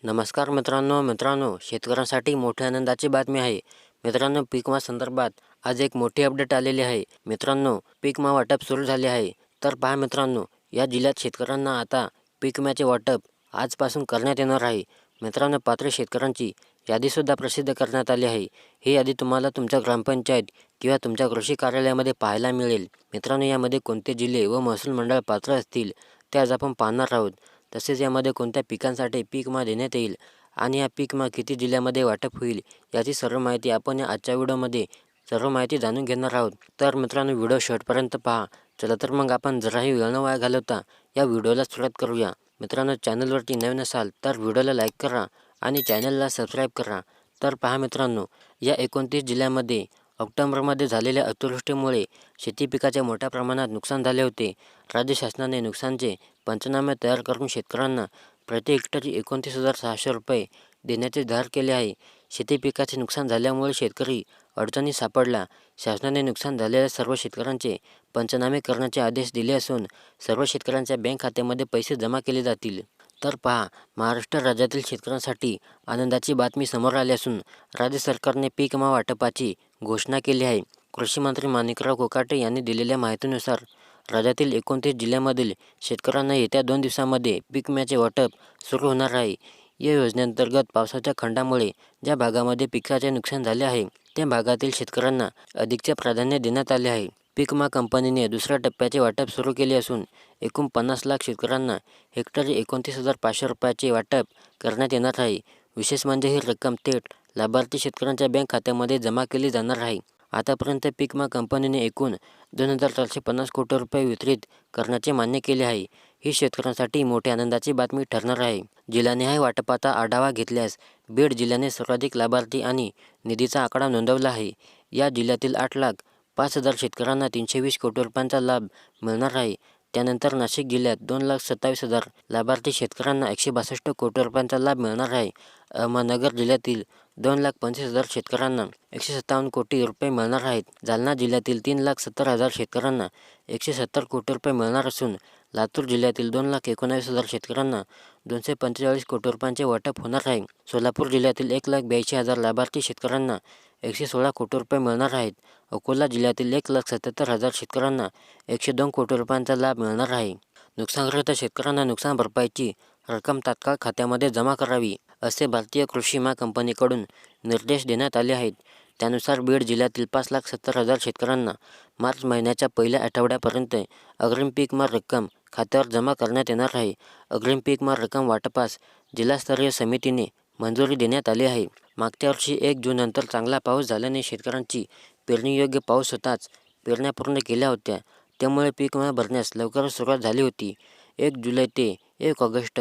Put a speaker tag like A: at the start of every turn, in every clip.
A: नमस्कार मित्रांनो, शेतकऱ्यांसाठी मोठ्या आनंदाची बातमी आहे. मित्रांनो, पीक विमा संदर्भात आज एक मोठी अपडेट आलेली आहे. मित्रांनो, पीक विमा वाटप सुरू झाले आहे. तर पहा मित्रांनो, या जिल्ह्यात शेतकऱ्यांना आता पीक विम्याचे वाटप आजपासून करण्यात येणार आहे. मित्रांनो, पात्र शेतकऱ्यांची यादीसुद्धा प्रसिद्ध करण्यात आली आहे. ही यादी तुम्हाला तुमच्या ग्रामपंचायत किंवा तुमच्या कृषी कार्यालयामध्ये पाहायला मिळेल. मित्रांनो, यामध्ये कोणते जिल्हे व महसूल मंडळ पात्र असतील ते आज आपण पाहणार आहोत. तसेच यामध्ये कोणत्या पिकांसाठी पीक विमा देण्यात येईल आणि हा पीक विमा किती जिल्ह्यामध्ये वाटप होईल याची सर्व माहिती आपण या आजच्या व्हिडिओमध्ये सर्व माहिती जाणून घेणार आहोत. तर मित्रांनो, व्हिडिओ शेवटपर्यंत पहा. चला तर मग आपण जराही वेळ न वाया घालवता या व्हिडिओला सुरुवात करूया. मित्रांनो, चॅनलवरती नवीन असाल तर व्हिडिओला लाईक करा आणि चॅनलला सबस्क्राईब करा. तर पहा मित्रांनो, या 29 जिल्ह्यामध्ये ऑक्टोबरमध्ये झालेल्या अतिवृष्टीमुळे शेती पिकाचे मोठ्या प्रमाणात नुकसान झाले होते. राज्य शासनाने नुकसानचे पंचनामे तयार करून शेतकऱ्यांना प्रति हेक्टरी 29,600 रुपये देण्याचे जाहीर केले आहे. शेती पिकाचे नुकसान झाल्यामुळे शेतकरी अडचणीत सापडला. शासनाने नुकसान झालेल्या सर्व शेतकऱ्यांचे पंचनामे करण्याचे आदेश दिले असून सर्व शेतकऱ्यांच्या बँक खात्यामध्ये पैसे जमा केले जातील. तर पहा, महाराष्ट्र राज्यातील शेतकऱ्यांसाठी आनंदाची बातमी समोर आली असून राज्य सरकारने पीक विमा वाटपाची घोषणा केली आहे. कृषी मंत्री माणिकराव कोकाटे यांनी दिलेल्या माहितीनुसार राज्यातील 29 जिल्ह्यांमधील शेतकऱ्यांना येत्या 2 दिवसांमध्ये पीक विम्याचे वाटप सुरू होणार आहे. या योजनेअंतर्गत पावसाच्या खंडामुळे ज्या भागामध्ये पिकाचे नुकसान झाले आहे त्या भागातील शेतकऱ्यांना अधिकचे प्राधान्य देण्यात आले आहे. पीक विमा कंपनीने दुसऱ्या टप्प्याचे वाटप सुरू केले असून एकूण 50 लाख शेतकऱ्यांना हेक्टरी 29,500 रुपयाचे वाटप करण्यात येणार आहे. विशेष म्हणजे ही रक्कम थेट लाभार्थी शेतकऱ्यांच्या बँक खात्यामध्ये जमा केली जाणार आहे. आतापर्यंत पीक विमा कंपनीने एकूण 2,450 कोटी रुपये वितरित करण्याचे मान्य केले आहे. ही शेतकऱ्यांसाठी मोठी आनंदाची बातमी ठरणार आहे. जिल्हानिहाय वाटपाचा आढावा घेतल्यास बीड जिल्ह्याने सर्वाधिक लाभार्थी आणि निधीचा आकडा नोंदवला आहे. या जिल्ह्यातील 8,05,000 शेतकऱ्यांना 320 कोटी रुपयांचा लाभ मिळणार आहे. त्यानंतर नाशिक जिल्ह्यात 2,27,000 लाभार्थी शेतकऱ्यांना 162 कोटी रुपयांचा लाभ मिळणार आहे. अहमदनगर जिल्ह्यातील 2,25,000 शेतकऱ्यांना 157 कोटी रुपये मिळणार आहेत. जालना जिल्ह्यातील 3,70,000 शेतकऱ्यांना 170 कोटी रुपये मिळणार असून लातूर जिल्ह्यातील 2,19,000 शेतकऱ्यांना 245 कोटी रुपयांचे वाटप होणार आहे. सोलापूर जिल्ह्यातील 1,82,000 लाभार्थी शेतकऱ्यांना 116 कोटी रुपये मिळणार आहेत. अकोला जिल्ह्यातील 1,77,000 शेतकऱ्यांना 102 कोटी रुपयांचा लाभ मिळणार आहे. नुकसानग्रस्त शेतकऱ्यांना नुकसान भरपाईची रक्कम तात्काळ खात्यामध्ये जमा करावी असे भारतीय कृषी विमा कंपनीकडून निर्देश देण्यात आले आहेत. त्यानुसार बीड जिल्ह्यातील 5,70,000 शेतकऱ्यांना मार्च महिन्याच्या पहिल्या आठवड्यापर्यंत अग्रिम पीक विमा रक्कम खात्यावर जमा करण्यात येणार आहे. अग्रिम पीक विमा रक्कम वाटपास जिल्हास्तरीय समितीने मंजुरी देण्यात आली आहे. मागच्या वर्षी 1 जूननंतर चांगला पाऊस झाल्याने शेतकऱ्यांची पेरणीयोग्य पाऊस होताच पेरण्या पूर्ण केल्या होत्या. त्यामुळे पीक विमा भरण्यास लवकरच सुरुवात झाली होती. 1 जुलै ते 1 ऑगस्ट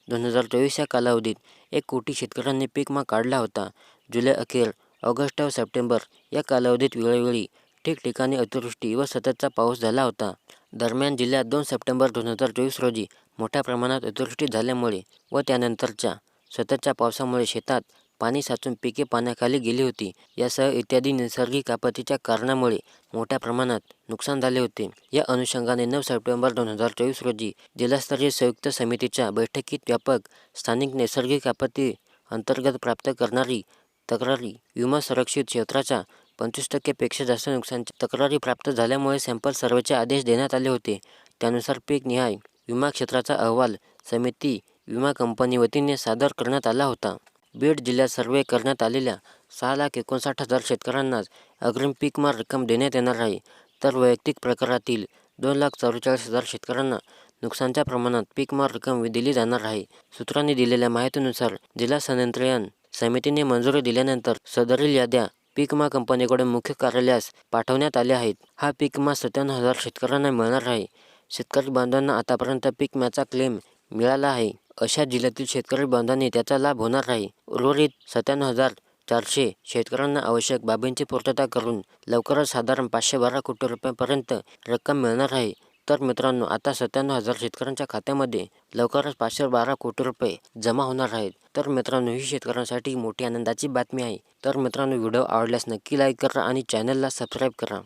A: 2024 या कालावधीत 1 कोटी शेतकऱ्यांनी पीक विमा काढला होता. जुलै अखेर ऑगस्ट व सप्टेंबर या कालावधीत वेळोवेळी ठिकठिकाणी अतिवृष्टी व सततचा पाऊस झाला होता. दरम्यान जिल्ह्यात 2 सप्टेंबर 2024 रोजी मोठ्या प्रमाणात अतिवृष्टी झाल्यामुळे व त्यानंतरच्या सततच्या पावसामुळे शेतात पाणी साचून पिके पाण्याखाली गेली होती. यासह इत्यादी नैसर्गिक आपत्तीच्या कारणामुळे मोठ्या प्रमाणात नुकसान झाले होते. या अनुषंगाने 9 सप्टेंबर 2024 रोजी जिल्हास्तरीय संयुक्त समितीच्या बैठकीत व्यापक स्थानिक नैसर्गिक आपत्ती अंतर्गत प्राप्त करणारी तक्रारी विमा संरक्षित क्षेत्राच्या 25% पेक्षा जास्त नुकसानाच्या तक्रारी प्राप्त झाल्यामुळे सॅम्पल सर्व्हेचे आदेश देण्यात आले होते. त्यानुसार पीक निहाय विमा क्षेत्राचा अहवाल समिती विमा कंपनी वतीने सादर करण्यात आला होता. बीड जिल्ह्यात सर्व्हे करण्यात आलेल्या 6,59,000 शेतकऱ्यांनाच अग्रिम पीक विमा रक्कम देण्यात येणार आहे. तर वैयक्तिक प्रकारातील 2,44,000 शेतकऱ्यांना नुकसानाच्या प्रमाणात पीक विमा रक्कम दिली जाणार आहे. सूत्रांनी दिलेल्या माहितीनुसार जिल्हा संनियंत्रण समितीने मंजुरी दिल्यानंतर सदरील याद्या पीक विमा कंपनीकडून मुख्य कार्यालयास पाठवण्यात आल्या आहेत. हा पीक विमा 97,000 शेतकऱ्यांना मिळणार आहे. शेतकरी बांधवांना आतापर्यंत पीक विम्याचा क्लेम मिळाला आहे अशा जिल्ह्यातील शेतकरी बांधवांनी त्याचा लाभ होणार आहे. उर्वरित 97,400 शेतकऱ्यांना आवश्यक बाबींची पूर्तता करून लवकरच साधारण 512 कोटी रुपयांपर्यंत रक्कम मिळणार आहे. तर मित्रांनो, आता 97,000 शेतकऱ्यांच्या खात्यामध्ये लवकरच 512 कोटी रुपये जमा होणार आहेत. तर मित्रांनो, ही शेतकऱ्यांसाठी मोठी आनंदाची बातमी आहे. तर मित्रांनो, व्हिडिओ आवडल्यास नक्की लाईक करा आणि चॅनलला सबस्क्राईब करा.